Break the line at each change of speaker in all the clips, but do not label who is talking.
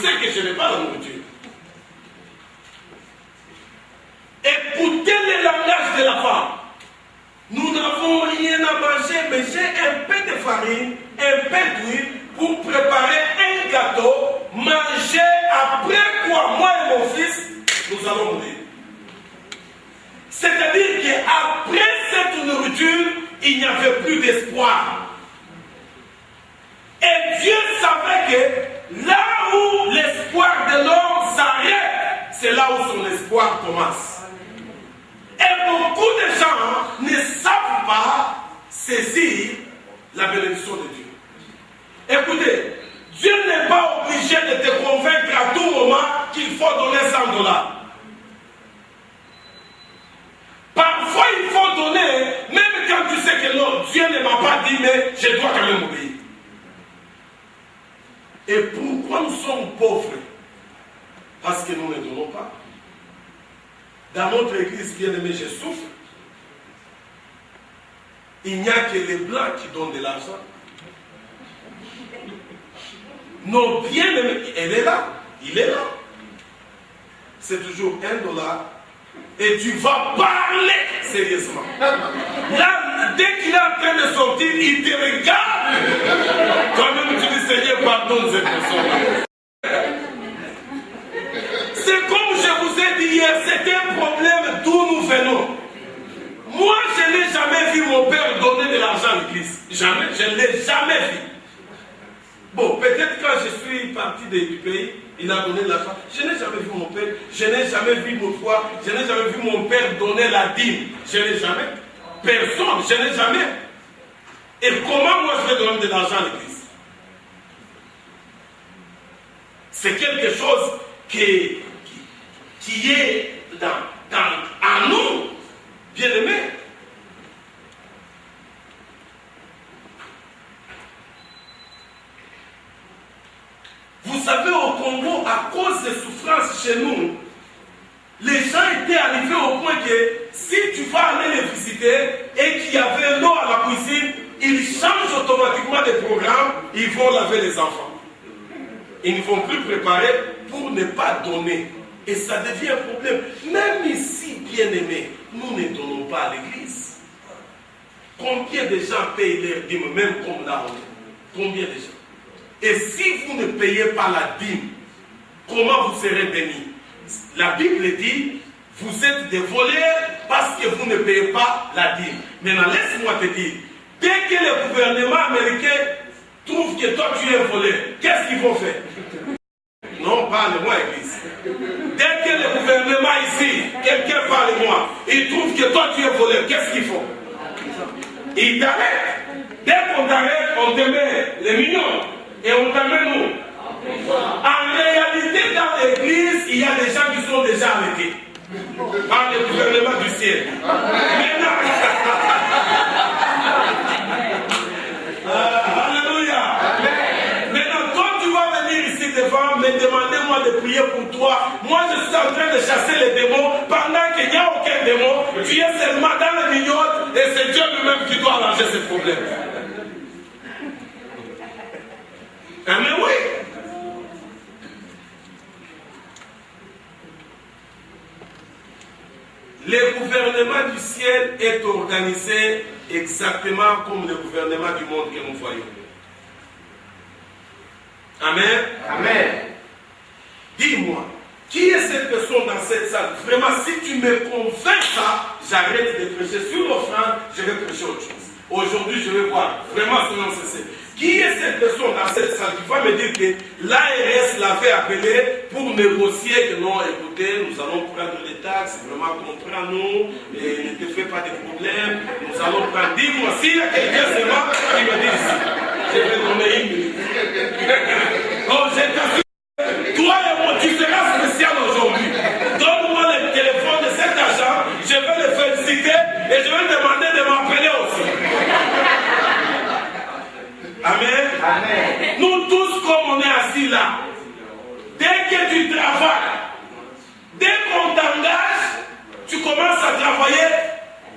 sais que je n'ai pas la nourriture. Écoutez le langage de la femme. Nous n'avons rien à manger, mais j'ai un peu de farine, un peu d'huile pour préparer un gâteau, manger, après quoi, moi et mon fils, nous allons mourir. C'est-à-dire qu'après cette nourriture, il n'y avait plus d'espoir. Et Dieu savait que là où l'espoir de l'homme s'arrête, c'est là où son espoir commence. Et beaucoup de gens ne savent pas saisir la bénédiction de Dieu. Écoutez, Dieu n'est pas obligé de te convaincre à tout moment qu'il faut donner $100. Parfois, il faut donner, même quand tu sais que non, Dieu ne m'a pas dit, mais je dois quand même obéir. Et pourquoi nous sommes pauvres? Parce que nous ne donnons pas. Dans notre église bien-aimée, je souffre. Il n'y a que les blancs qui donnent de l'argent. Nos bien-aimés, elle est là, il est là. C'est toujours $1. Et tu vas parler sérieusement. Là, dès qu'il est en train de sortir, il te regarde. Quand même, tu dis, Seigneur, pardonne cette personne. C'est comme je vous ai dit hier, c'est un problème d'où nous venons. Moi, je n'ai jamais vu mon père donner de l'argent à l'église. Jamais, je ne l'ai jamais vu. Bon, peut-être quand je suis parti du pays, il a donné de l'argent. Je n'ai jamais vu mon père, je n'ai jamais vu mon foi, je n'ai jamais vu mon père donner la dîme. Je n'ai jamais. Personne, je n'ai jamais. Et comment moi je vais donner de l'argent à l'église? C'est quelque chose qui est en nous, bien-aimés. Vous savez, au Congo, à cause des souffrances chez nous, les gens étaient arrivés au point que si tu vas aller les visiter et qu'il y avait l'eau à la cuisine, ils changent automatiquement de programme, ils vont laver les enfants. Ils ne vont plus préparer pour ne pas donner. Et ça devient un problème. Même ici, bien-aimés, nous ne donnons pas à l'église. Combien de gens payent leur dîme, même comme là on est? Combien de gens? Et si vous ne payez pas la dîme, comment vous serez bénis? La Bible dit, vous êtes des voleurs parce que vous ne payez pas la dîme. Maintenant, laisse-moi te dire, dès que le gouvernement américain trouve que toi tu es un voleur, qu'est-ce qu'ils vont faire? Non, parle-moi, église. Dès que le gouvernement ici, quelqu'un parle-moi, il trouve que toi tu es voleur, qu'est-ce qu'ils font? Ils t'arrêtent. Dès qu'on t'arrête, on te met les millions et on t'amène où? En réalité, dans l'église, il y a des gens qui sont déjà arrêtés par le gouvernement du ciel. Maintenant, alléluia. Maintenant, toi, tu vas venir ici devant me demander moi de prier pour toi. Moi, je suis en train de chasser les démons pendant qu'il n'y a aucun démon. Tu es seulement dans la mignotte et c'est Dieu lui-même qui doit arranger ce problème. Ah, mais oui. Le gouvernement du ciel est organisé exactement comme le gouvernement du monde que nous voyons. Amen. Amen. Dis-moi, qui est cette personne dans cette salle? Vraiment, si tu me convaincs ça, j'arrête de prêcher sur l'offrande, je vais prêcher autre chose. Aujourd'hui, je vais voir. Vraiment, soyons sincères. Qui est cette personne dans cette salle qui va me dire que l'ARS l'avait appelé pour négocier que non, écoutez, nous allons prendre les taxes, vraiment contre nous, et ne te fais pas de problème, nous allons prendre. Dis-moi, s'il y a quelqu'un seulement qui me dit ici, je vais donner 1 minute. Oh, j'ai cassé. Toi et moi, tu seras spécial aujourd'hui. Donne-moi le téléphone de cet agent, je vais le féliciter et je vais demander de m'appeler aussi. Amen. Amen. Nous tous, comme on est assis là, dès que tu travailles, dès qu'on t'engage, tu commences à travailler,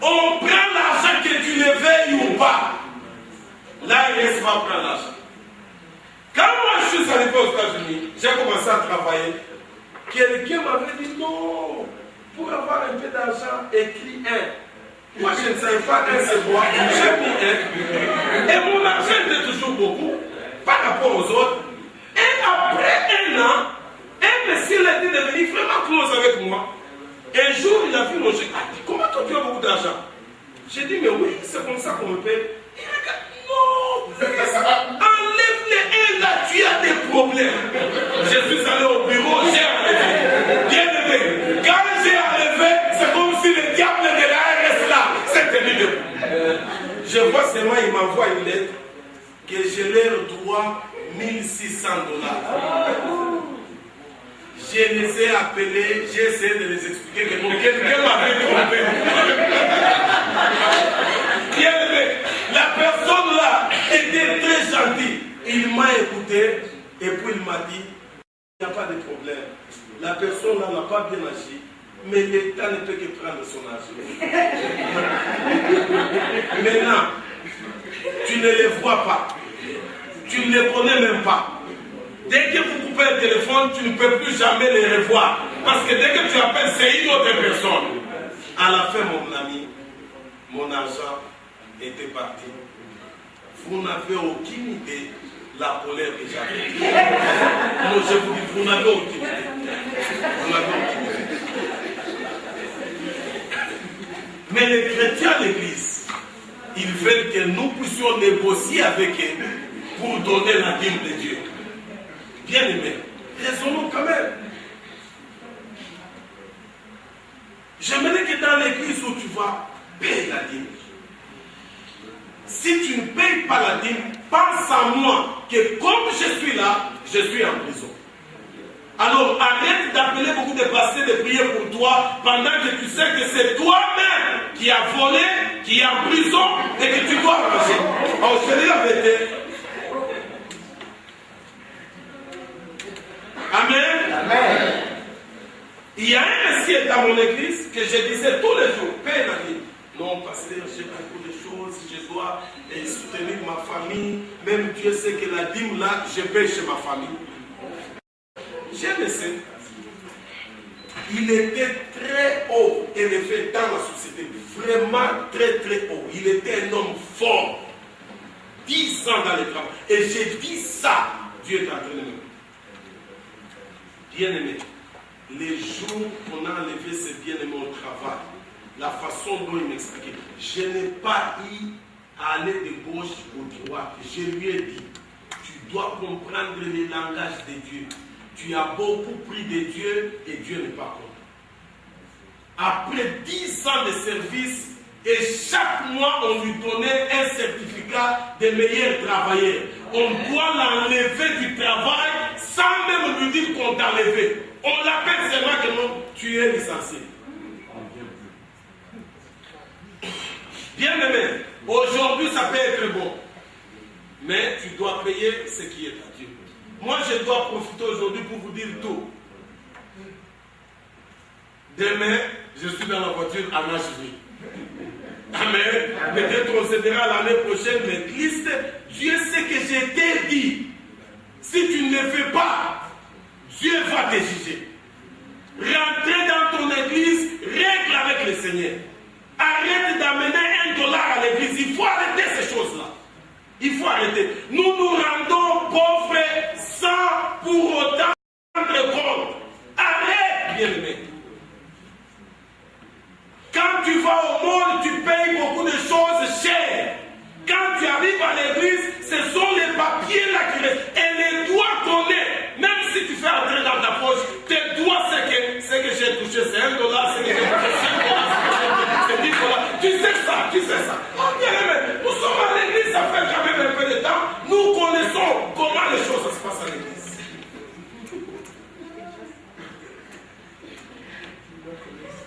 on prend l'argent que tu le veilles ou pas. L'ARS va prendre l'argent. Quand moi je suis arrivé aux États-Unis, j'ai commencé à travailler. Quelqu'un m'avait dit non, pour avoir un peu d'argent, écris un. Moi je ne savais pas un c'est quoi, j'ai mis un. Et mon argent était toujours beaucoup par rapport aux autres. Et après un an, un monsieur était devenu vraiment close avec moi. Un jour, il a vu mon chèque. Il a dit, comment toi tu as beaucoup d'argent? J'ai dit, mais oui, c'est comme ça qu'on me paye. Il regarde, non, enlève les 1 là, tu as des problèmes. Je suis allé au bureau, j'ai enlevé. Bien aimé, quand j'ai enlevé, c'est comme si le diable de la RS là s'est tenu debout. Je vois seulement, il m'envoie une lettre que je leur dois $1600. Je les ai appelés, j'ai essayé de les expliquer que quelqu'un m'avait trompé. La personne là était très gentille. Il m'a écouté et puis il m'a dit, il n'y a pas de problème. La personne là n'a pas bien agi, mais l'État ne peut que prendre son argent. Maintenant, tu ne les vois pas. Tu ne les connais même pas. Dès que vous coupez le téléphone, tu ne peux plus jamais les revoir. Parce que dès que tu appelles, c'est une autre personne. À la fin, mon ami, mon argent était parti. Vous n'avez aucune idée de la colère que j'avais. Non, je vous dis, vous n'avez aucune idée. Vous n'avez aucune idée. Mais les chrétiens à l'église, ils veulent que nous puissions négocier avec eux pour donner la dîme de Dieu. Bien aimé, raisonnons quand même. J'aimerais que dans l'église où tu vas, paye la dîme. Si tu ne payes pas la dîme, pense à moi que comme je suis là, je suis en prison. Alors arrête d'appeler beaucoup de pasteurs de prier pour toi pendant que tu sais que c'est toi-même qui as volé, qui est en prison et que tu dois ranger. Alors je te dis la vérité. Amen. Amen. Il y a un monsieur dans mon église que je disais tous les jours, paye la dîme. Non, pasteur, j'ai beaucoup de choses, je dois soutenir ma famille. Même Dieu sait que la dîme là, je paye chez ma famille. J'ai laissé. Il était très haut élevé dans la société, vraiment très très haut. Il était un homme fort, 10 ans dans le travail. Et j'ai dit ça, Dieu est en train de me. Bien-aimé, les jours qu'on a enlevé ces bien-aimés au travail, la façon dont il m'expliquait, je n'ai pas eu à aller de gauche ou de droite. Je lui ai dit, tu dois comprendre le langage de Dieu. Tu as beaucoup pris de Dieu et Dieu n'est pas content. Après 10 ans de service, et chaque mois on lui donnait un certificat de meilleur travailleur. On doit l'enlever du travail sans même lui dire qu'on t'a enlevé. On l'appelle seulement que non, tu es licencié. Bien aimé, aujourd'hui ça peut être bon, mais tu dois payer ce qui est à Dieu. Moi je dois profiter aujourd'hui pour vous dire tout. Demain, je suis dans la voiture à Nashville. Amen. Peut-être on se verra l'année prochaine, mais Christ, Dieu sait que je t'ai dit. Si tu ne le fais pas, Dieu va te juger. Rentrez dans ton église, règle avec le Seigneur. Arrête d'amener $1 à l'église. Il faut arrêter ces choses-là. Il faut arrêter. Nous nous rendons pauvres sans pour autant rendre compte. Arrête, bien-aimé. Quand tu vas au monde, tu payes beaucoup de choses chères. Quand tu arrives à l'église, ce sont les papiers là qui restent. Et les doigts qu'on est, même si tu fais entrer dans ta poche, tes doigts, c'est que j'ai touché, c'est $1, c'est que j'ai touché $5, c'est $10. Tu sais ça. Oh, bien aimé, nous sommes à l'église, ça fait quand même un peu de temps. Nous connaissons comment les choses se passent à l'église.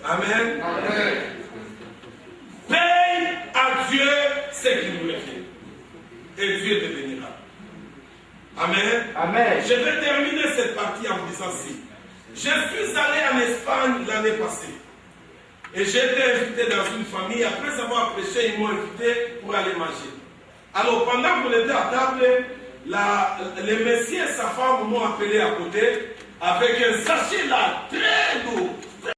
Amen. Amen. Paye à Dieu ce qu'il nous revient. Et Dieu te bénira. Amen. Amen. Je vais terminer cette partie en vous disant ci. Je suis allé en Espagne l'année passée. Et j'ai été invité dans une famille. Après avoir prêché, ils m'ont invité pour aller manger. Alors pendant qu'on était à table, le monsieur et sa femme m'ont appelé à côté avec un sachet là, très